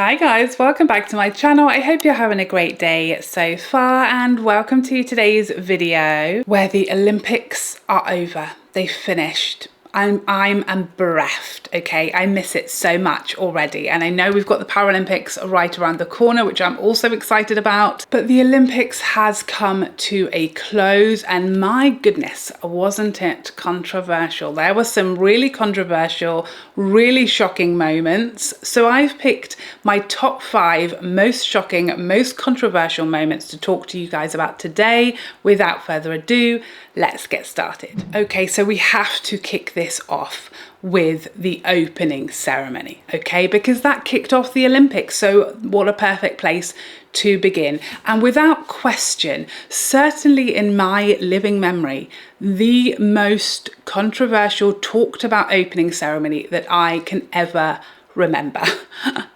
Hi guys, welcome back to my channel. I hope you're having a great day so far and welcome to today's video where the Olympics are over. They finished. I'm bereft, okay? I miss it so much already, and I know we've got the Paralympics right around the corner, which I'm also excited about, but the Olympics has come to a close, and my goodness, wasn't it controversial? There were some really controversial, really shocking moments, so I've picked my top 5 most shocking, most controversial moments to talk to you guys about today. Without further ado, let's get started. Okay, so we have to kick this off with the opening ceremony, okay? Because that kicked off the Olympics, so what a perfect place to begin. And without question, certainly in my living memory, the most controversial talked about opening ceremony that I can ever remember.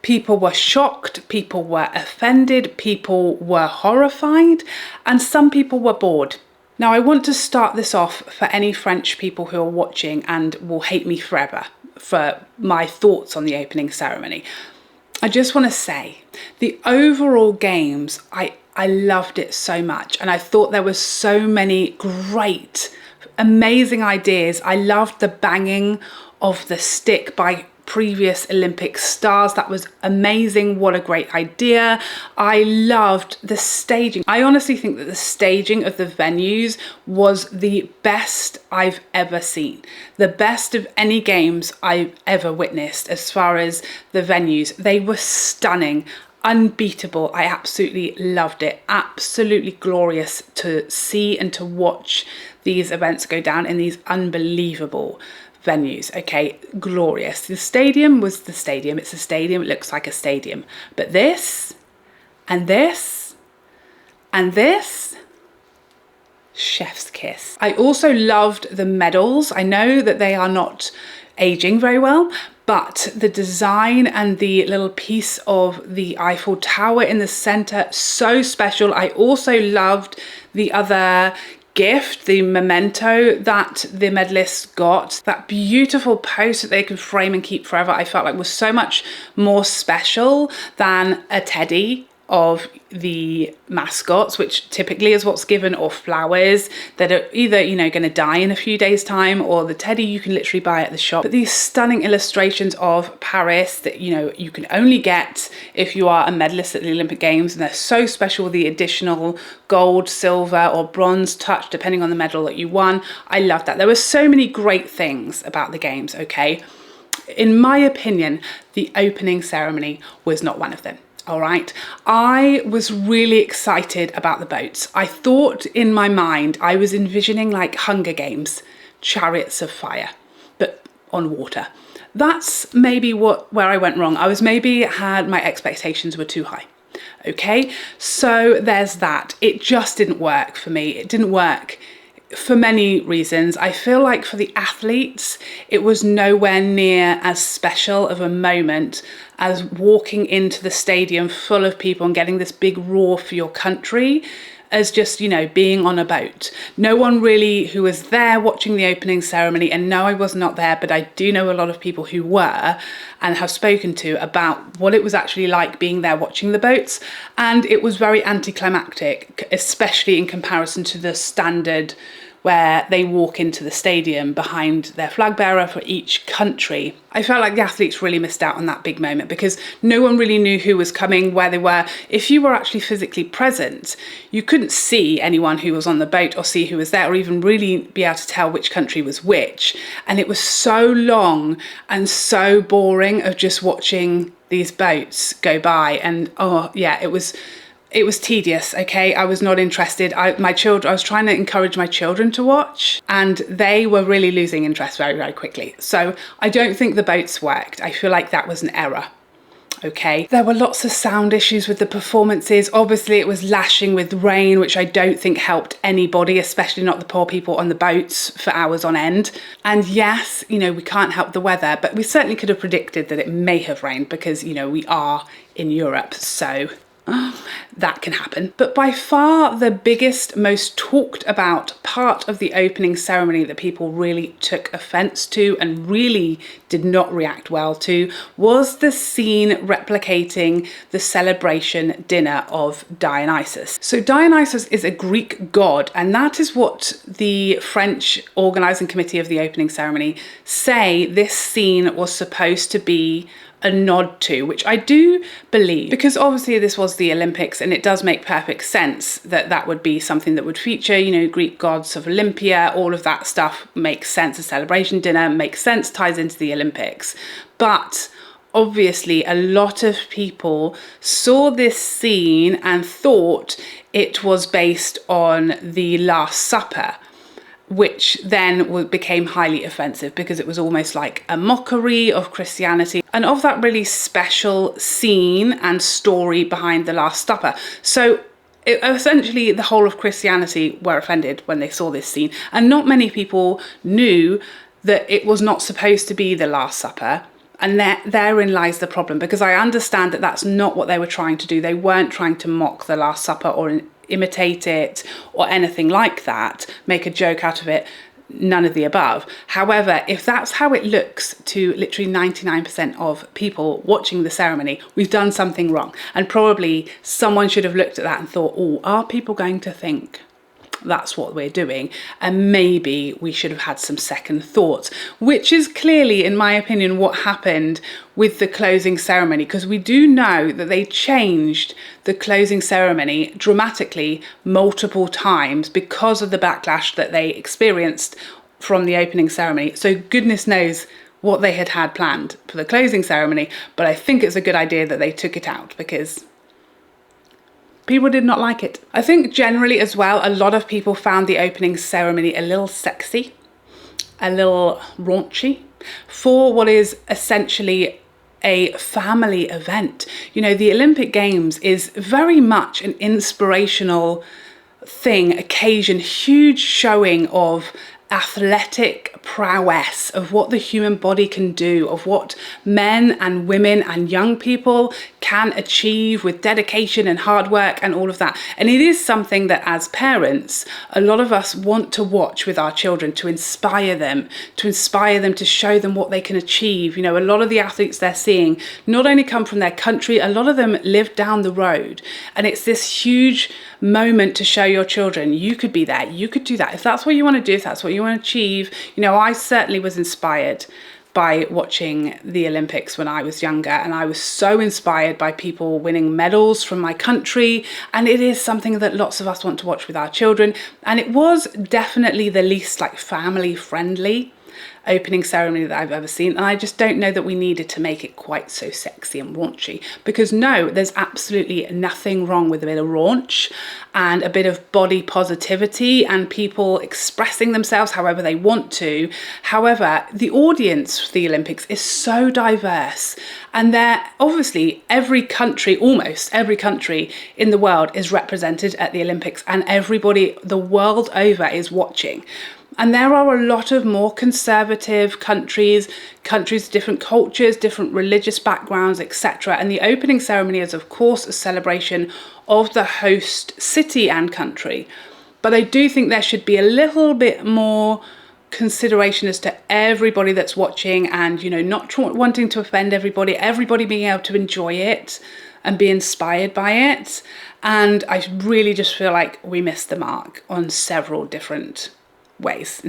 People were shocked, people were offended, people were horrified, and some people were bored. Now, I want to start this off for any French people who are watching and will hate me forever for my thoughts on the opening ceremony. I just want to say the overall games, I loved it so much, and I thought there were so many great, amazing ideas. I loved the banging of the stick by previous Olympic stars. That was amazing. What a great idea. I loved the staging. I honestly think that the staging of the venues was the best I've ever seen. The best of any games I've ever witnessed as far as the venues. They were stunning. Unbeatable. I absolutely loved it. Absolutely glorious to see and to watch these events go down in these unbelievable venues. Okay, glorious. The stadium was the stadium. It's a stadium. It looks like a stadium. But this and this and this, chef's kiss. I also loved the medals. I know that they are not aging very well, but the design and the little piece of the Eiffel Tower in the center, so special. I also loved the other gift, the memento that the medalists got, that beautiful post that they could frame and keep forever. I felt like was so much more special than a teddy of the mascots, which typically is what's given, or flowers that are either, you know, going to die in a few days' time, or the teddy you can literally buy at the shop. But these stunning illustrations of Paris that, you know, you can only get if you are a medalist at the Olympic Games, and they're so special with the additional gold, silver or bronze touch depending on the medal that you won. I love that. There were so many great things about the games, okay? In my opinion, the opening ceremony was not one of them. All right, I was really excited about the boats. I thought in my mind, I was envisioning like Hunger Games, Chariots of Fire, but on water. That's maybe where I went wrong. I was had my expectations were too high. Okay, so there's that. It just didn't work for me. It didn't work for many reasons. I feel like for the athletes, it was nowhere near as special of a moment as walking into the stadium full of people and getting this big roar for your country as just, you know, being on a boat. No one really who was there watching the opening ceremony, and no, I was not there, but I do know a lot of people who were and have spoken to about what it was actually like being there watching the boats, and it was very anticlimactic, especially in comparison to the standard where they walk into the stadium behind their flag bearer for each country. I felt like the athletes really missed out on that big moment because no one really knew who was coming, where they were. If you were actually physically present, you couldn't see anyone who was on the boat or see who was there or even really be able to tell which country was which. And it was so long and so boring of just watching these boats go by. And oh yeah, it was tedious, okay? I was not interested. I was trying to encourage my children to watch, and they were really losing interest very, very quickly. So I don't think the boats worked. I feel like that was an error, okay? There were lots of sound issues with the performances. Obviously, it was lashing with rain, which I don't think helped anybody, especially not the poor people on the boats for hours on end. And yes, you know, we can't help the weather, but we certainly could have predicted that it may have rained because, you know, we are in Europe, so That can happen. But by far the biggest, most talked about part of the opening ceremony that people really took offense to and really did not react well to was the scene replicating the celebration dinner of Dionysus. So Dionysus is a Greek god, and that is what the French organising committee of the opening ceremony say this scene was supposed to be a nod to, which I do believe, because obviously this was the Olympics and it does make perfect sense that that would be something that would feature, you know, Greek gods of Olympia, all of that stuff makes sense. A celebration dinner makes sense, ties into the Olympics. But obviously a lot of people saw this scene and thought it was based on the Last Supper, which then became highly offensive because it was almost like a mockery of Christianity and of that really special scene and story behind the Last Supper. So essentially the whole of Christianity were offended when they saw this scene, and not many people knew that it was not supposed to be the Last Supper. And therein lies the problem, because I understand that that's not what they were trying to do. They weren't trying to mock the Last Supper or imitate it or anything like that, make a joke out of it, none of the above. However, if that's how it looks to literally 99% of people watching the ceremony, we've done something wrong. And probably someone should have looked at that and thought, oh, are people going to think that's what we're doing? And maybe we should have had some second thoughts, which is clearly, in my opinion, what happened with the closing ceremony, because we do know that they changed the closing ceremony dramatically multiple times because of the backlash that they experienced from the opening ceremony. So goodness knows what they had planned for the closing ceremony, but I think it's a good idea that they took it out because people did not like it. I think generally as well, a lot of people found the opening ceremony a little sexy, a little raunchy for what is essentially a family event. You know, the Olympic Games is very much an inspirational thing, occasion, huge showing of athletic prowess, of what the human body can do, of what men and women and young people can achieve with dedication and hard work and all of that. And it is something that as parents, a lot of us want to watch with our children to inspire them to show them what they can achieve. You know, a lot of the athletes they're seeing not only come from their country, a lot of them live down the road. And it's this huge moment to show your children, you could be there, you could do that. If that's what you want to do, if that's what you want to achieve. You know, I certainly was inspired by watching the Olympics when I was younger, and I was so inspired by people winning medals from my country, and it is something that lots of us want to watch with our children. And it was definitely the least like family friendly opening ceremony that I've ever seen, and I just don't know that we needed to make it quite so sexy and raunchy, because no, there's absolutely nothing wrong with a bit of raunch and a bit of body positivity and people expressing themselves however they want to. However, the audience for the Olympics is so diverse, and they're obviously almost every country in the world is represented at the Olympics, and everybody the world over is watching. And there are a lot of more conservative countries, different cultures, different religious backgrounds, etc. And the opening ceremony is, of course, a celebration of the host city and country. But I do think there should be a little bit more consideration as to everybody that's watching, and, you know, not wanting to offend everybody being able to enjoy it and be inspired by it. And I really just feel like we missed the mark on several different ways,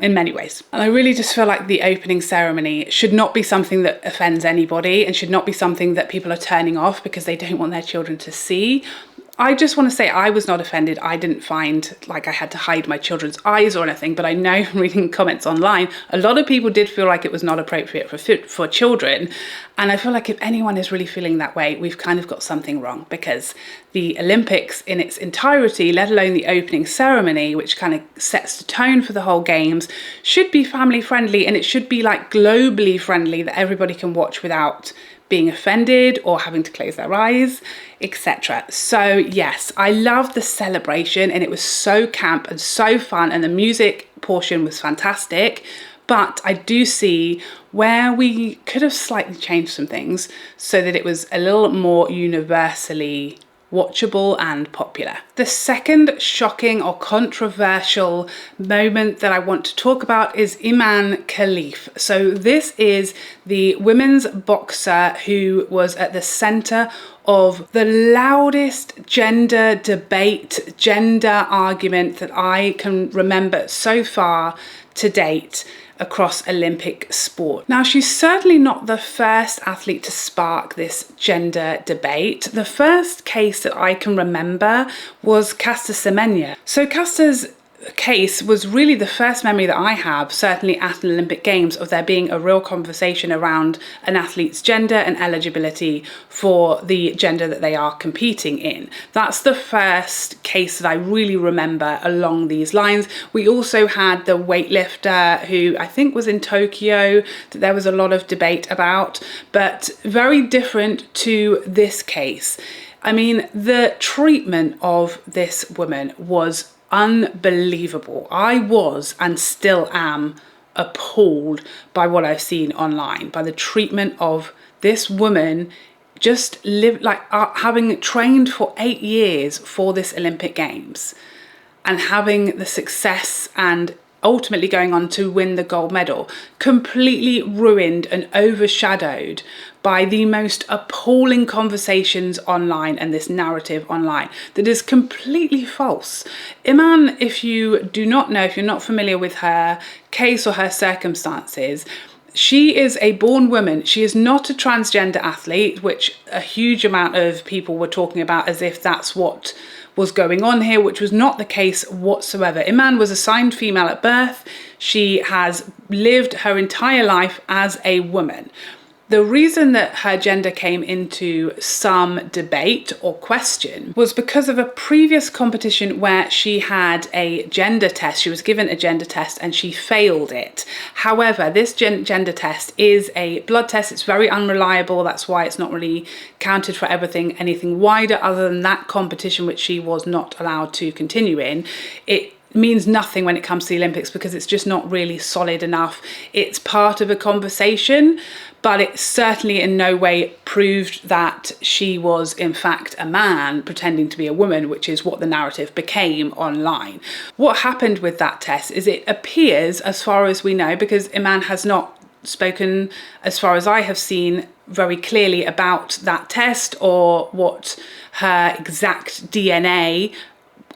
in many ways. And I really just feel like the opening ceremony should not be something that offends anybody, and should not be something that people are turning off because they don't want their children to see. I just want to say I was not offended. I didn't find like I had to hide my children's eyes or anything, but I know from reading comments online, a lot of people did feel like it was not appropriate for children. And I feel like if anyone is really feeling that way, we've kind of got something wrong, because the Olympics in its entirety, let alone the opening ceremony, which kind of sets the tone for the whole games, should be family friendly, and it should be like globally friendly, that everybody can watch without being offended or having to close their eyes, etc. So yes, I loved the celebration, and it was so camp and so fun, and the music portion was fantastic. But I do see where we could have slightly changed some things so that it was a little more universally watchable and popular. The second shocking or controversial moment that I want to talk about is Iman Khalif. So this is the women's boxer who was at the center of the loudest gender debate, gender argument that I can remember so far to date across Olympic sport. Now, she's certainly not the first athlete to spark this gender debate. The first case that I can remember was Caster Semenya. So Caster's case was really the first memory that I have, certainly at an Olympic Games, of there being a real conversation around an athlete's gender and eligibility for the gender that they are competing in. That's the first case that I really remember along these lines. We also had the weightlifter who I think was in Tokyo that there was a lot of debate about, but very different to this case. I mean, the treatment of this woman was unbelievable. I was and still am appalled by what I've seen online, by the treatment of this woman, just having trained for 8 years for this Olympic Games and having the success and ultimately going on to win the gold medal, completely ruined and overshadowed by the most appalling conversations online and this narrative online that is completely false. Iman, if you do not know, if you're not familiar with her case or her circumstances, she is a born woman. She is not a transgender athlete, which a huge amount of people were talking about as if that's what was going on here, which was not the case whatsoever. Iman was assigned female at birth. She has lived her entire life as a woman. The reason that her gender came into some debate or question was because of a previous competition where she had a gender test. She was given a gender test and she failed it. However, this gender test is a blood test. It's very unreliable. That's why it's not really counted for anything wider other than that competition, which she was not allowed to continue in. It means nothing when it comes to the Olympics because it's just not really solid enough. It's part of a conversation, but it certainly in no way proved that she was in fact a man pretending to be a woman, which is what the narrative became online. What happened with that test is it appears, as far as we know, because Iman has not spoken, as far as I have seen, very clearly about that test or what her exact DNA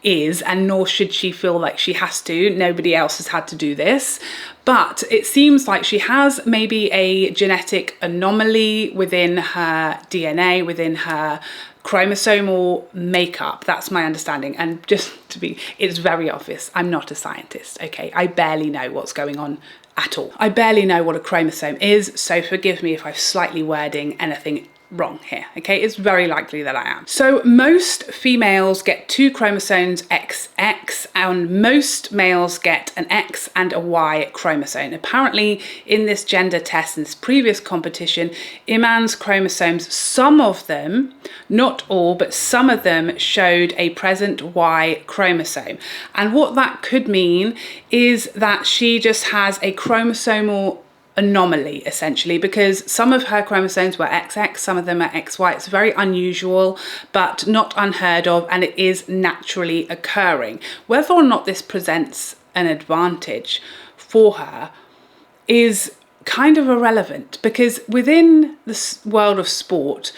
is, and nor should she feel like she has to. Nobody else has had to do this, but it seems like she has maybe a genetic anomaly within her DNA, within her chromosomal makeup. That's my understanding. And just to be, it's very obvious, I'm not a scientist, okay? I barely know what's going on at all. I barely know what a chromosome is, so forgive me if I'm slightly wording anything wrong here, okay? It's very likely that I am. So most females get 2 chromosomes XX and most males get an X and a Y chromosome. Apparently in this gender test, in this previous competition, Iman's chromosomes, some of them, not all, but some of them showed a present Y chromosome. And what that could mean is that she just has a chromosomal anomaly, essentially, because some of her chromosomes were XX, some of them are XY. It's very unusual, but not unheard of, and it is naturally occurring. Whether or not this presents an advantage for her is kind of irrelevant, because within the world of sport,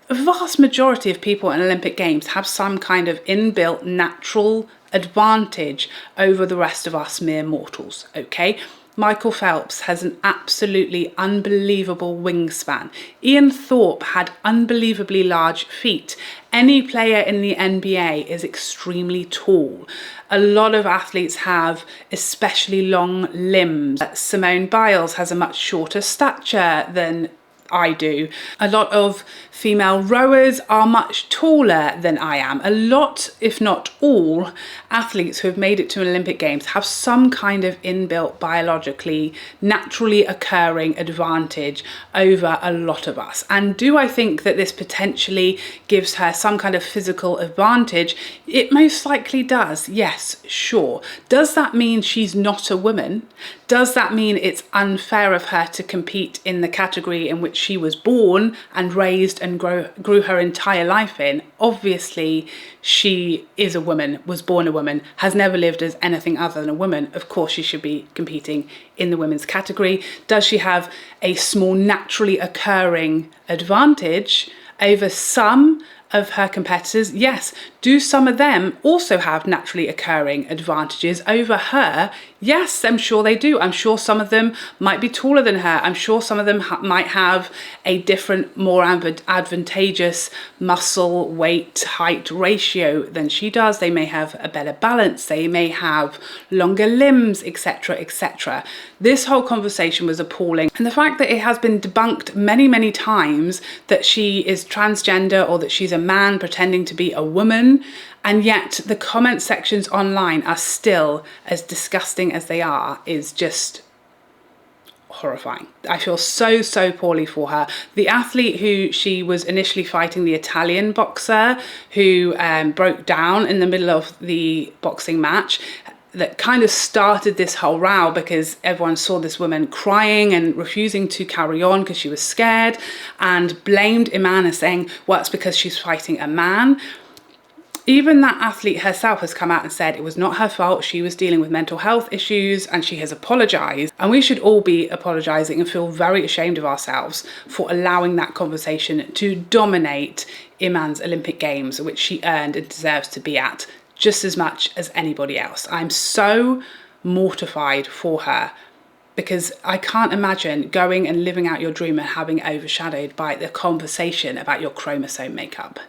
a vast majority of people in Olympic Games have some kind of inbuilt natural advantage over the rest of us mere mortals, okay? Michael Phelps has an absolutely unbelievable wingspan. Ian Thorpe had unbelievably large feet. Any player in the NBA is extremely tall. A lot of athletes have especially long limbs. Simone Biles has a much shorter stature than I do. A lot of female rowers are much taller than I am. A lot, if not all, athletes who have made it to Olympic Games have some kind of inbuilt, biologically, naturally occurring advantage over a lot of us. And do I think that this potentially gives her some kind of physical advantage? It most likely does, yes, sure. Does that mean she's not a woman? Does that mean it's unfair of her to compete in the category in which she was born and raised and grew her entire life in. Obviously, she is a woman, was born a woman, has never lived as anything other than a woman. Of course, she should be competing in the women's category. Does she have a small naturally occurring advantage over some of her competitors? Yes. Do some of them also have naturally occurring advantages over her? Yes, I'm sure they do. I'm sure some of them might be taller than her. I'm sure some of them might have a different, more advantageous muscle, weight, height ratio than she does. They may have a better balance. They may have longer limbs, etc., etc. This whole conversation was appalling. And the fact that it has been debunked many, many times that she is transgender or that she's a man pretending to be a woman, and yet the comment sections online are still as disgusting as they are, is just horrifying. I feel so, so poorly for her. The athlete who she was initially fighting, the Italian boxer who broke down in the middle of the boxing match, that kind of started this whole row because everyone saw this woman crying and refusing to carry on because she was scared, and blamed Imana, saying, well, it's because she's fighting a man. Even that athlete herself has come out and said it was not her fault. She was dealing with mental health issues and she has apologized. And we should all be apologizing and feel very ashamed of ourselves for allowing that conversation to dominate Iman's Olympic Games, which she earned and deserves to be at just as much as anybody else. I'm so mortified for her because I can't imagine going and living out your dream and having it overshadowed by the conversation about your chromosome makeup.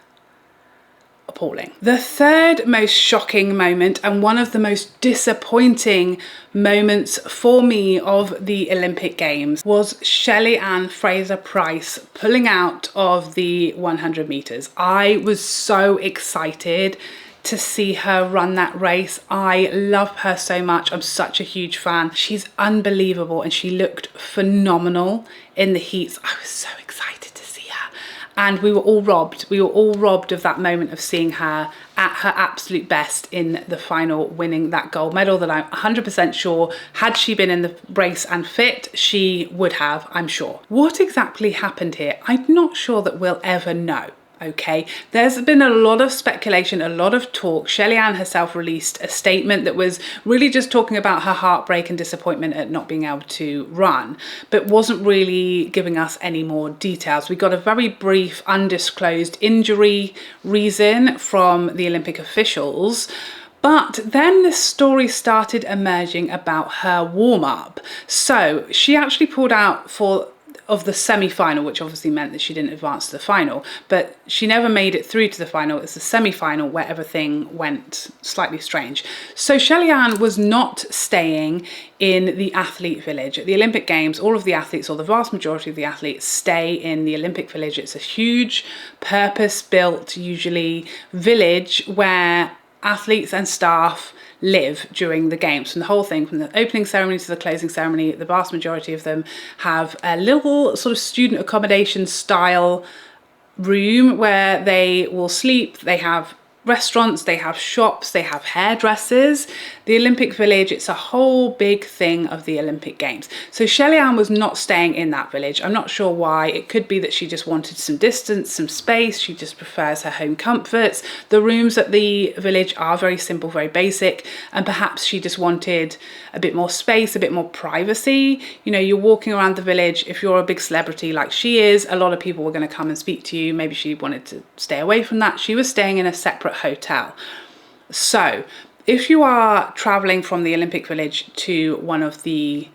Appalling. The third most shocking moment and one of the most disappointing moments for me of the Olympic Games was Shelly Fraser Price pulling out of the 100 meters. I was so excited to see her run that race. I love her so much. I'm such a huge fan. She's unbelievable and she looked phenomenal in the heats. I was so excited to see her. And we were all robbed. We were all robbed of that moment of seeing her at her absolute best in the final, winning that gold medal that I'm 100% sure, had she been in the race and fit, she would have, I'm sure. What exactly happened here? I'm not sure that we'll ever know. Okay, there's been a lot of speculation, a lot of talk. Shelly herself released a statement that was really just talking about her heartbreak and disappointment at not being able to run, but wasn't really giving us any more details. We got a very brief, undisclosed injury reason from the Olympic officials. But then this story started emerging about her warm-up. So she actually pulled out of the semi-final, which obviously meant that she didn't advance to the final, but she never made it through to the final. It's the semi-final where everything went slightly strange. So Shelly was not staying in the athlete village. At the Olympic Games, all of the athletes, or the vast majority of the athletes, stay in the Olympic village. It's a huge, purpose-built, usually, village where athletes and staff live during the games. From the whole thing, from the opening ceremony to the closing ceremony, the vast majority of them have a little sort of student accommodation style room where they will sleep. They have restaurants, they have shops, they have hairdressers. The Olympic Village, it's a whole big thing of the Olympic Games. So Shelly was not staying in that village. I'm not sure why. It could be that she just wanted some distance, some space. She just prefers her home comforts. The rooms at the village are very simple, very basic, and perhaps she just wanted a bit more space, a bit more privacy. You know, you're walking around the village. If you're a big celebrity like she is, a lot of people were going to come and speak to you. Maybe she wanted to stay away from that. She was staying in a separate hotel. So if you are traveling from the Olympic Village to one of the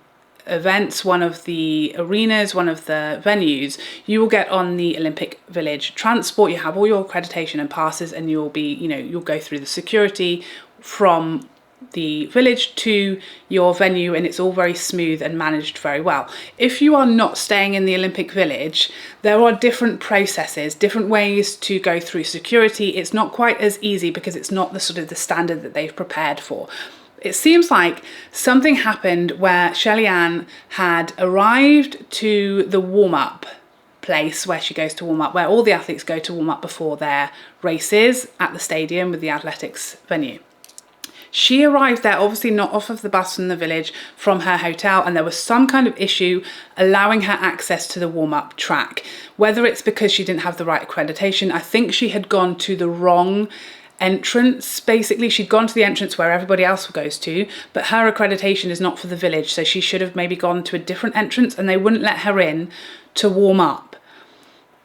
events, one of the arenas, one of the venues, you will get on the Olympic Village transport. You have all your accreditation and passes, and you'll be, you'll go through the security from the village to your venue, and it's all very smooth and managed very well. If you are not staying in the Olympic Village, there are different processes, different ways to go through security. It's not quite as easy because it's not the sort of the standard that they've prepared for. It seems like something happened where Shelly had arrived to the warm-up place where she goes to warm up, where all the athletes go to warm up before their races at the stadium with the athletics venue. She arrived there, obviously not off of the bus from the village, from her hotel, and there was some kind of issue allowing her access to the warm-up track. Whether it's because she didn't have the right accreditation, I think she had gone to the wrong entrance. Basically, she'd gone to the entrance where everybody else goes to, but her accreditation is not for the village, so she should have maybe gone to a different entrance and they wouldn't let her in to warm up.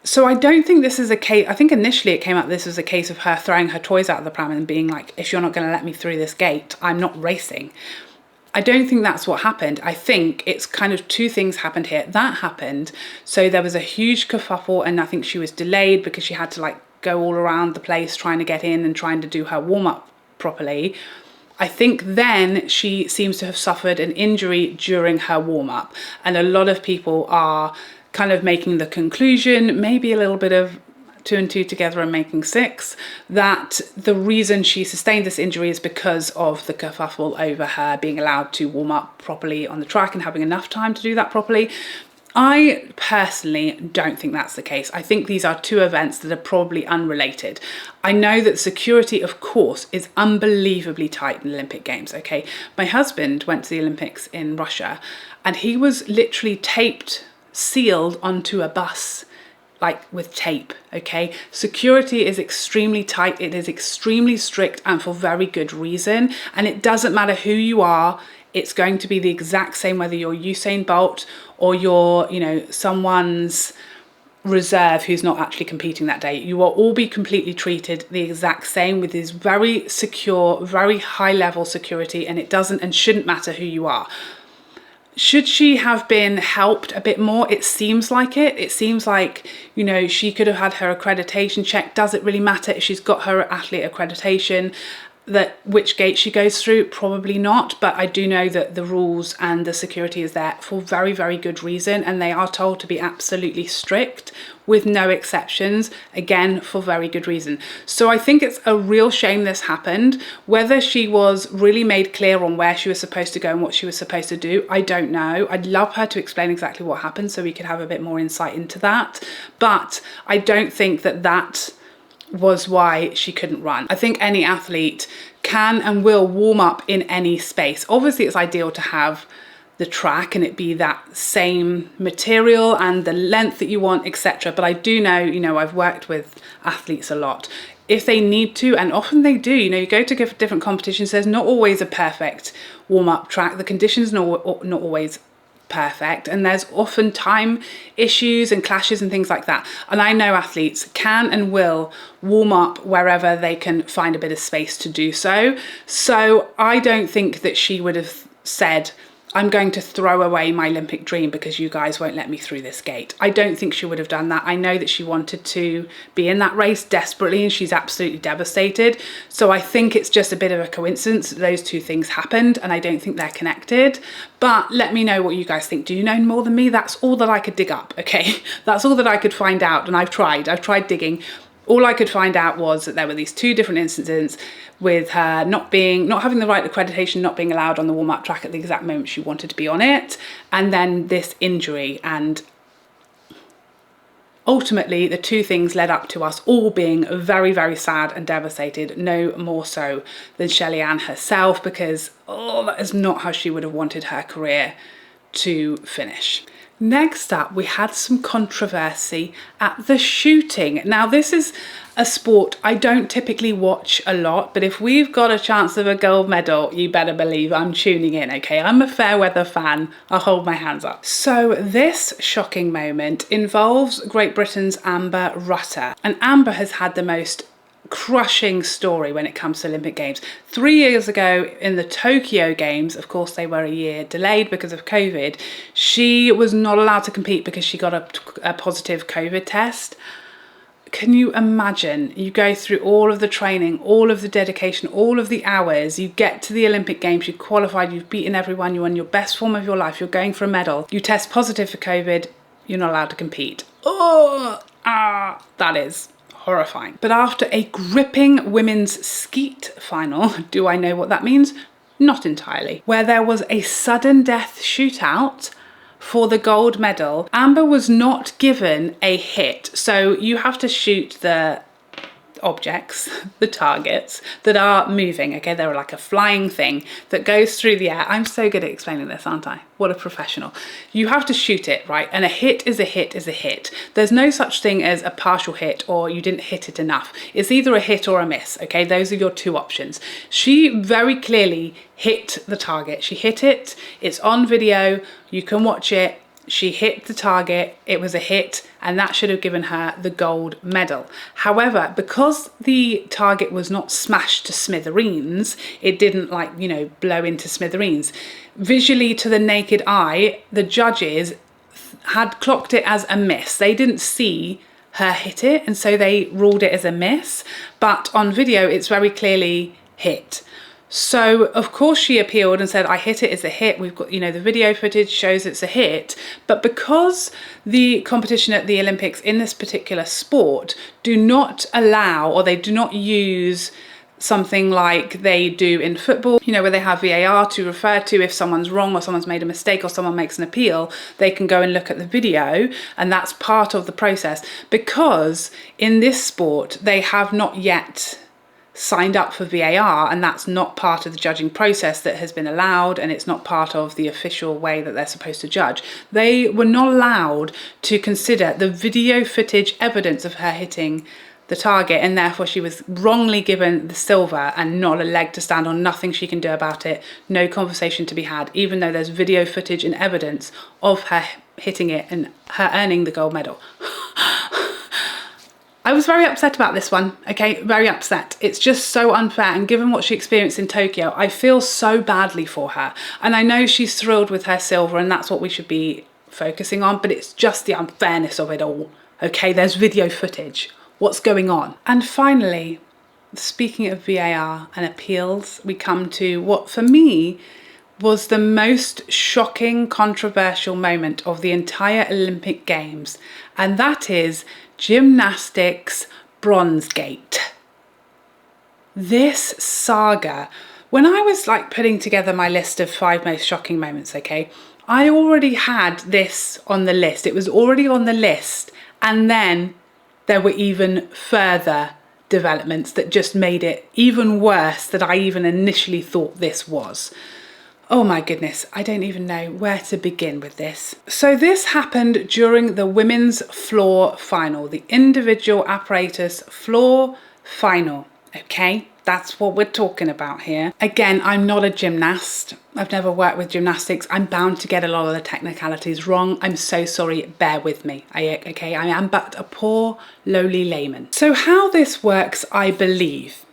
So I don't think this is a case, I think initially it came out this was a case of her throwing her toys out of the pram and being like, if you're not going to let me through this gate, I'm not racing. I don't think that's what happened. I think it's kind of two things happened here. That happened, so there was a huge kerfuffle, and I think she was delayed because she had to like go all around the place trying to get in and trying to do her warm-up properly. I think then she seems to have suffered an injury during her warm-up, and a lot of people are kind of making the conclusion, maybe a little bit of 2 and 2 together and making 6, that the reason she sustained this injury is because of the kerfuffle over her being allowed to warm up properly on the track and having enough time to do that properly. I personally don't think that's the case. I think these are two events that are probably unrelated. I know that security, of course, is unbelievably tight in Olympic Games, okay? My husband went to the Olympics in Russia and he was literally taped, sealed onto a bus, like with tape, okay? Security is extremely tight, it is extremely strict, and for very good reason. And it doesn't matter who you are, it's going to be the exact same whether you're Usain Bolt or you're, you know, someone's reserve who's not actually competing that day. You will all be completely treated the exact same with this very secure, very high level security, and it doesn't and shouldn't matter who you are. Should she have been helped a bit more? It seems like it. It seems like, you know, she could have had her accreditation checked. Does it really matter if she's got her athlete accreditation? That which gate she goes through? Probably not, but I do know that the rules and the security is there for very, very good reason, and they are told to be absolutely strict with no exceptions, again for very good reason. So I think it's a real shame this happened. Whether she was really made clear on where she was supposed to go and what she was supposed to do, I don't know. I'd love her to explain exactly what happened so we could have a bit more insight into that, but I don't think that that was why she couldn't run. I think any athlete can and will warm up in any space. Obviously it's ideal to have the track and it be that same material and the length that you want, etc. But I do know, you know, I've worked with athletes a lot. If they need to, and often they do, you know, you go to different competitions, there's not always a perfect warm-up track. The conditions are not always perfect, and there's often time issues and clashes and things like that. And I know athletes can and will warm up wherever they can find a bit of space to do so. So I don't think that she would have said, I'm going to throw away my Olympic dream because you guys won't let me through this gate. I don't think she would have done that. I know that she wanted to be in that race desperately and she's absolutely devastated. So I think it's just a bit of a coincidence that those two things happened, and I don't think they're connected. But let me know what you guys think. Do you know more than me? That's all that I could dig up, okay? That's all that I could find out, and I've tried digging. All I could find out was that there were these two different instances with her not having the right accreditation, not being allowed on the warm-up track at the exact moment she wanted to be on it, and then this injury. And ultimately, the two things led up to us all being very, very sad and devastated, no more so than Shelly Ann herself, because, oh, that is not how she would have wanted her career to finish. Next up, we had some controversy at the shooting. Now, this is a sport I don't typically watch a lot, but if we've got a chance of a gold medal, you better believe I'm tuning in, okay? I'm a fair weather fan. I'll hold my hands up. So this shocking moment involves Great Britain's Amber Rutter. And Amber has had the most crushing story when it comes to Olympic Games. 3 years ago in the Tokyo Games, of course they were a year delayed because of COVID, she was not allowed to compete because she got a positive COVID test. Can you imagine? You go through all of the training, all of the dedication, all of the hours, you get to the Olympic Games, you qualified, you've beaten everyone, you're in your best form of your life, you're going for a medal, you test positive for COVID, you're not allowed to compete. That is horrifying. But after a gripping women's skeet final, do I know what that means? Not entirely. Where there was a sudden death shootout for the gold medal, Amber was not given a hit. So you have to shoot the objects, the targets that are moving, okay? They're like a flying thing that goes through the air. I'm so good at explaining this, aren't I? What a professional. You have to shoot it, right? And a hit is a hit is a hit. There's no such thing as a partial hit or you didn't hit it enough. It's either a hit or a miss, okay? Those are your two options. She very clearly hit the target. She hit it. It's on video. You can watch it. She hit the target, it was a hit, and that should have given her the gold medal. However, because the target was not smashed to smithereens, it didn't like, you know, blow into smithereens. Visually to the naked eye, the judges had clocked it as a miss. They didn't see her hit it, and so they ruled it as a miss. But on video, it's very clearly hit. So of course she appealed and said, I hit it, it's a hit. We've got, you know, the video footage shows it's a hit. But because the competition at the Olympics in this particular sport do not allow, or they do not use something like they do in football, you know, where they have VAR to refer to if someone's wrong or someone's made a mistake or someone makes an appeal, they can go and look at the video, and that's part of the process. Because in this sport, they have not yet signed up for VAR, and that's not part of the judging process that has been allowed, and it's not part of the official way that they're supposed to judge. They were not allowed to consider the video footage evidence of her hitting the target, and therefore she was wrongly given the silver and not a leg to stand on. Nothing she can do about it, no conversation to be had, even though there's video footage and evidence of her hitting it and her earning the gold medal. I was very upset about this one, okay, very upset. It's just so unfair, and given what she experienced in Tokyo, I feel so badly for her. And I know she's thrilled with her silver, and that's what we should be focusing on, but it's just the unfairness of it all, okay? There's video footage. What's going on? And finally, speaking of VAR and appeals, we come to what for me was the most shocking, controversial moment of the entire Olympic Games, and that is gymnastics Bronzegate. This saga, when I was like putting together my list of 5 most shocking moments, okay, I already had this on the list. It was already on the list, and then there were even further developments that just made it even worse than I even initially thought this was. Oh my goodness, I don't even know where to begin with this. So this happened during the women's floor final, the individual apparatus floor final, okay? That's what we're talking about here. Again, I'm not a gymnast. I've never worked with gymnastics. I'm bound to get a lot of the technicalities wrong. I'm so sorry, bear with me, okay? I am but a poor, lowly layman. So how this works, I believe,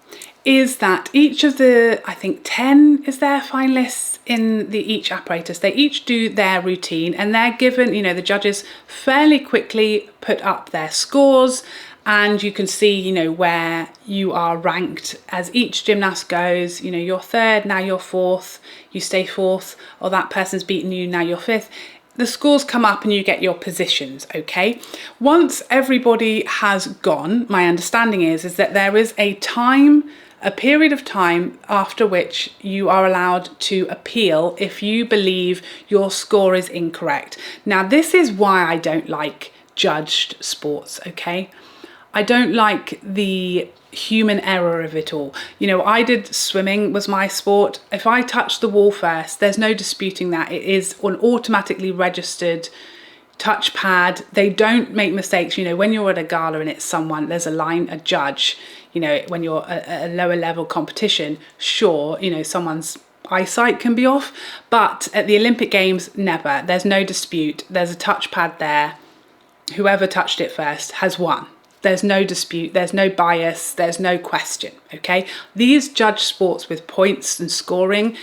is that each of the, I think 10 is their finalists in each apparatus. They each do their routine, and they're given, you know, the judges fairly quickly put up their scores, and you can see, you know, where you are ranked as each gymnast goes. You know, you're third, now you're fourth, you stay fourth, or that person's beaten you, now you're fifth. The scores come up and you get your positions, okay? Once everybody has gone, my understanding is that there is a period of time after which you are allowed to appeal if you believe your score is incorrect. Now, this is why I don't like judged sports, okay? I don't like the human error of it all. You know, I did swimming, was my sport. If I touch the wall first, there's no disputing that. It is an automatically registered touchpad. They don't make mistakes. You know, when you're at a gala and it's someone, there's a judge, you know, when you're at a lower level competition, sure, you know, someone's eyesight can be off, but at the Olympic Games, never. There's no dispute. There's a touchpad there. Whoever touched it first has won. There's no dispute, there's no bias, there's no question, okay? These judge sports with points and scoring,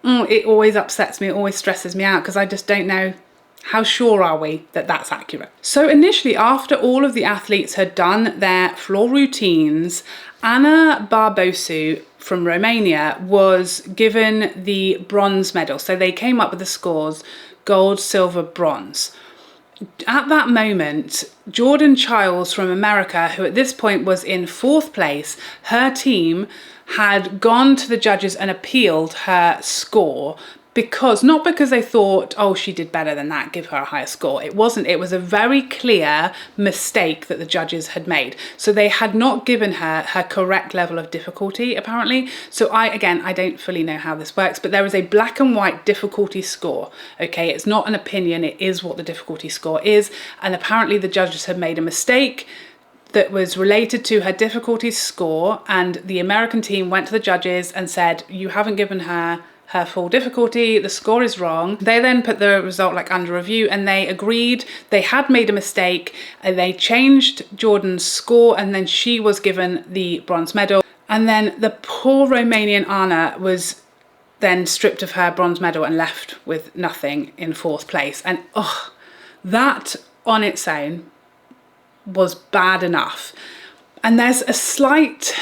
it always upsets me, it always stresses me out, because I just don't know how sure are we that that's accurate. So initially, after all of the athletes had done their floor routines, Ana Barbosu from Romania was given the bronze medal. So they came up with the scores, gold, silver, bronze. At that moment, Jordan Childs from America, who at this point was in 4th place, her team had gone to the judges and appealed her score because, not because they thought, oh, she did better than that, give her a higher score. It wasn't. It was a very clear mistake that the judges had made. So they had not given her her correct level of difficulty, apparently. So I don't fully know how this works, but there is a black and white difficulty score. Okay, it's not an opinion, it is what the difficulty score is. And apparently the judges had made a mistake that was related to her difficulty score, and the American team went to the judges and said, you haven't given her her full difficulty, the score is wrong. They then put the result like under review, and they agreed they had made a mistake, and they changed Jordan's score, and then she was given the bronze medal. And then the poor Romanian Anna was then stripped of her bronze medal and left with nothing in 4th place. And oh, that on its own was bad enough. And there's a slight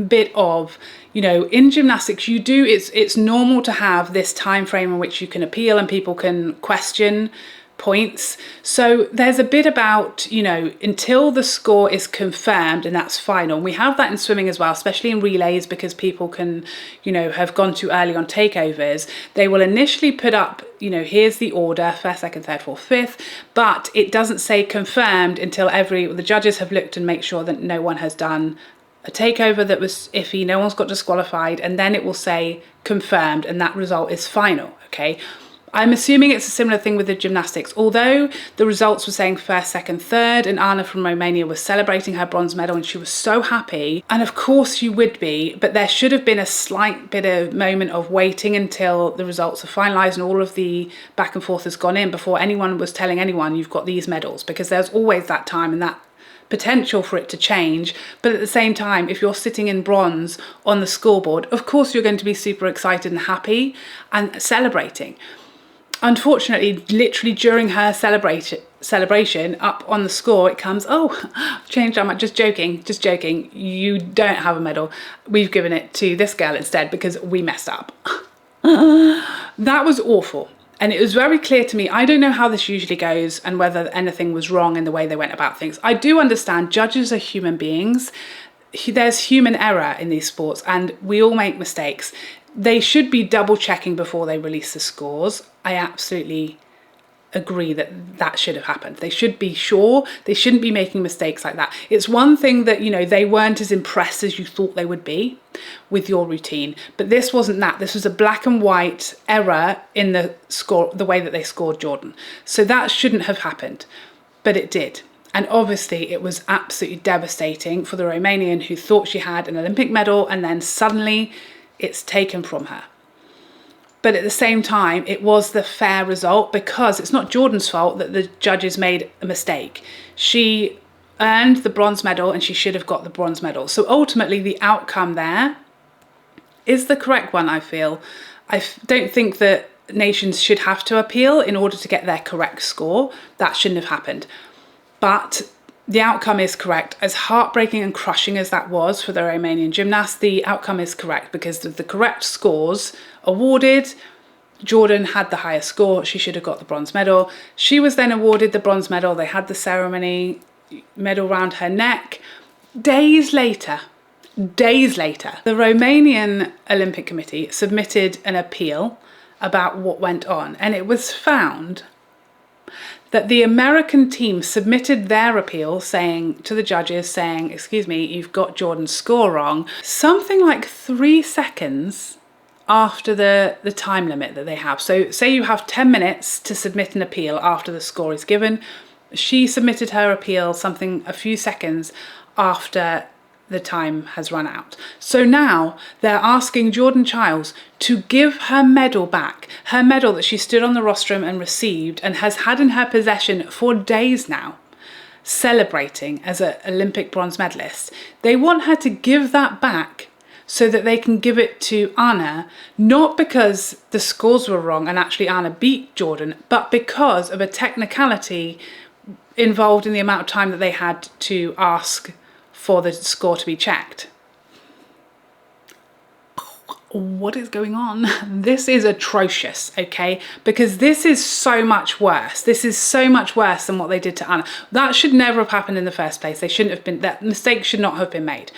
bit of, you know, in gymnastics you do, it's normal to have this time frame in which you can appeal and people can question points. So there's a bit about, you know, until the score is confirmed and that's final. We have that in swimming as well, especially in relays, because people can, you know, have gone too early on takeovers. They will initially put up, you know, here's the order, 1st, 2nd, 3rd, 4th, 5th, but it doesn't say confirmed until the judges have looked and make sure that no one has done a takeover that was iffy, no one's got disqualified, and then it will say confirmed, and that result is final. Okay, I'm assuming it's a similar thing with the gymnastics, although the results were saying 1st, 2nd, 3rd, and Anna from Romania was celebrating her bronze medal and she was so happy, and of course you would be, but there should have been a slight bit of moment of waiting until the results are finalised and all of the back and forth has gone in before anyone was telling anyone you've got these medals, because there's always that time and that potential for it to change. But at the same time, if you're sitting in bronze on the scoreboard, of course you're going to be super excited and happy and celebrating. Unfortunately, literally during her celebration up on the score, it comes, oh, changed that much, just joking, you don't have a medal, we've given it to this girl instead because we messed up. That was awful. And it was very clear to me, I don't know how this usually goes and whether anything was wrong in the way they went about things. I do understand judges are human beings. There's human error in these sports and we all make mistakes. They should be double checking before they release the scores. I absolutely agree that that should have happened. They should be sure. They shouldn't be making mistakes like that. It's one thing that, you know, they weren't as impressed as you thought they would be with your routine, but this wasn't that. This was a black and white error in the score, the way that they scored Jordan. So that shouldn't have happened, but it did. And obviously it was absolutely devastating for the Romanian who thought she had an Olympic medal and then suddenly it's taken from her. But at the same time, it was the fair result because it's not Jordan's fault that the judges made a mistake. She earned the bronze medal and she should have got the bronze medal. So ultimately the outcome there is the correct one, I feel. I don't think that nations should have to appeal in order to get their correct score. That shouldn't have happened. But the outcome is correct. As heartbreaking and crushing as that was for the Romanian gymnast, the outcome is correct because the correct scores awarded. Jordan had the highest score. She should have got the bronze medal. She was then awarded the bronze medal. They had the ceremony, medal round her neck. Days later, the Romanian Olympic Committee submitted an appeal about what went on, and it was found that the American team submitted their appeal saying to the judges saying, excuse me, you've got Jordan's score wrong, something like 3 seconds after the time limit that they have. So say you have 10 minutes to submit an appeal after the score is given. She submitted her appeal a few seconds after the time has run out. So now they're asking Jordan Chiles to give her medal back, her medal that she stood on the rostrum and received and has had in her possession for days now, celebrating as an Olympic bronze medalist. They want her to give that back so that they can give it to Anna, not because the scores were wrong and actually Anna beat Jordan, but because of a technicality involved in the amount of time that they had to ask for the score to be checked. What is going on? This is atrocious, okay? Because this is so much worse. This is so much worse than what they did to Anna. That should never have happened in the first place. They shouldn't have been, that mistake should not have been made.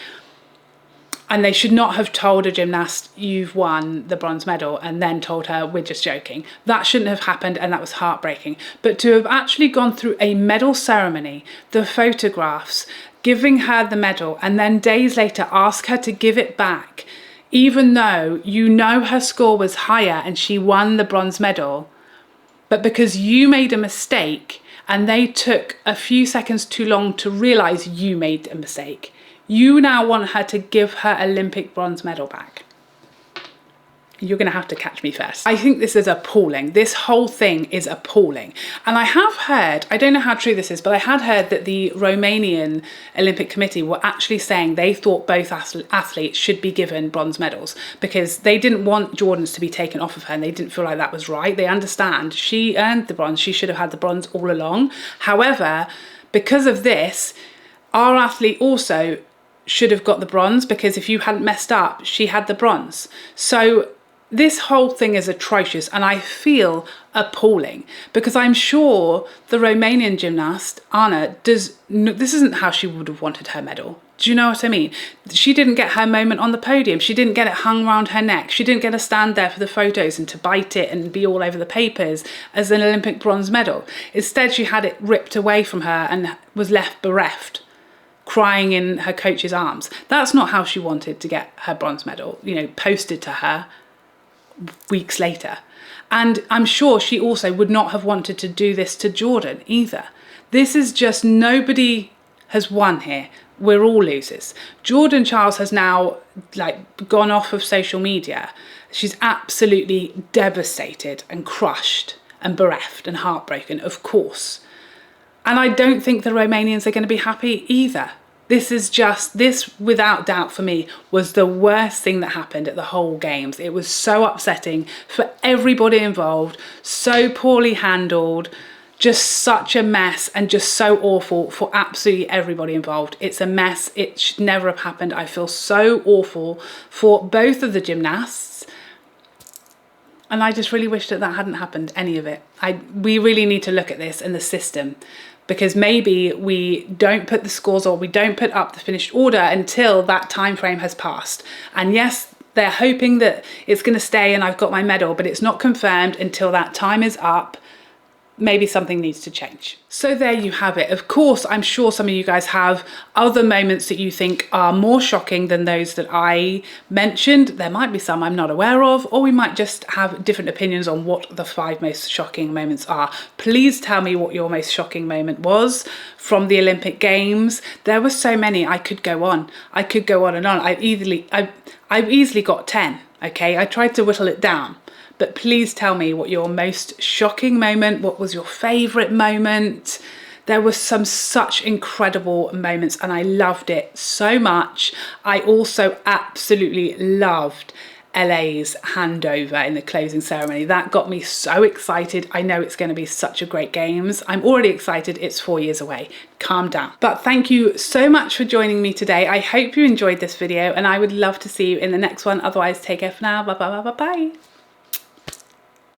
And they should not have told a gymnast, you've won the bronze medal, and then told her, we're just joking. That shouldn't have happened, and that was heartbreaking. But to have actually gone through a medal ceremony, the photographs, giving her the medal, and then days later ask her to give it back, even though you know her score was higher and she won the bronze medal, but because you made a mistake and they took a few seconds too long to realise you made a mistake, you now want her to give her Olympic bronze medal back. You're going to have to catch me first. I think this is appalling. This whole thing is appalling. And I have heard, I don't know how true this is, but I had heard that the Romanian Olympic Committee were actually saying they thought both athletes should be given bronze medals because they didn't want Jordan's to be taken off of her and they didn't feel like that was right. They understand she earned the bronze. She should have had the bronze all along. However, because of this, our athlete also should have got the bronze because if you hadn't messed up, she had the bronze. So this whole thing is atrocious and I feel appalling because I'm sure the Romanian gymnast, Anna, this isn't how she would have wanted her medal. Do you know what I mean? She didn't get her moment on the podium. She didn't get it hung around her neck. She didn't get to stand there for the photos and to bite it and be all over the papers as an Olympic bronze medal. Instead, she had it ripped away from her and was left bereft, crying in her coach's arms. That's not how she wanted to get her bronze medal, you know, posted to her weeks later. And I'm sure she also would not have wanted to do this to Jordan either. This is just, nobody has won here. We're all losers. Jordan Charles has now gone off of social media. She's absolutely devastated and crushed and bereft and heartbroken, of course. And I don't think the Romanians are going to be happy either. This without doubt for me was the worst thing that happened at the whole games. It was so upsetting for everybody involved, so poorly handled, just such a mess and just so awful for absolutely everybody involved. It's a mess. It should never have happened. I feel so awful for both of the gymnasts. And I just really wish that hadn't happened, any of it. We really need to look at this and the system, because maybe we don't put the scores or we don't put up the finished order until that time frame has passed. And yes, they're hoping that it's going to stay and I've got my medal, but it's not confirmed until that time is up. Maybe something needs to change. So there you have it. Of course, I'm sure some of you guys have other moments that you think are more shocking than those that I mentioned. There might be some I'm not aware of, or we might just have different opinions on what the 5 most shocking moments are. Please tell me what your most shocking moment was from the Olympic Games. There were so many. I could go on. I could go on and on. I've easily got 10. Okay, I tried to whittle it down. But please tell me what your most shocking moment, what was your favourite moment? There were some such incredible moments and I loved it so much. I also absolutely loved LA's handover in the closing ceremony. That got me so excited. I know it's going to be such a great games. I'm already excited. It's 4 years away. Calm down. But thank you so much for joining me today. I hope you enjoyed this video and I would love to see you in the next one. Otherwise, take care for now. Bye bye bye bye bye.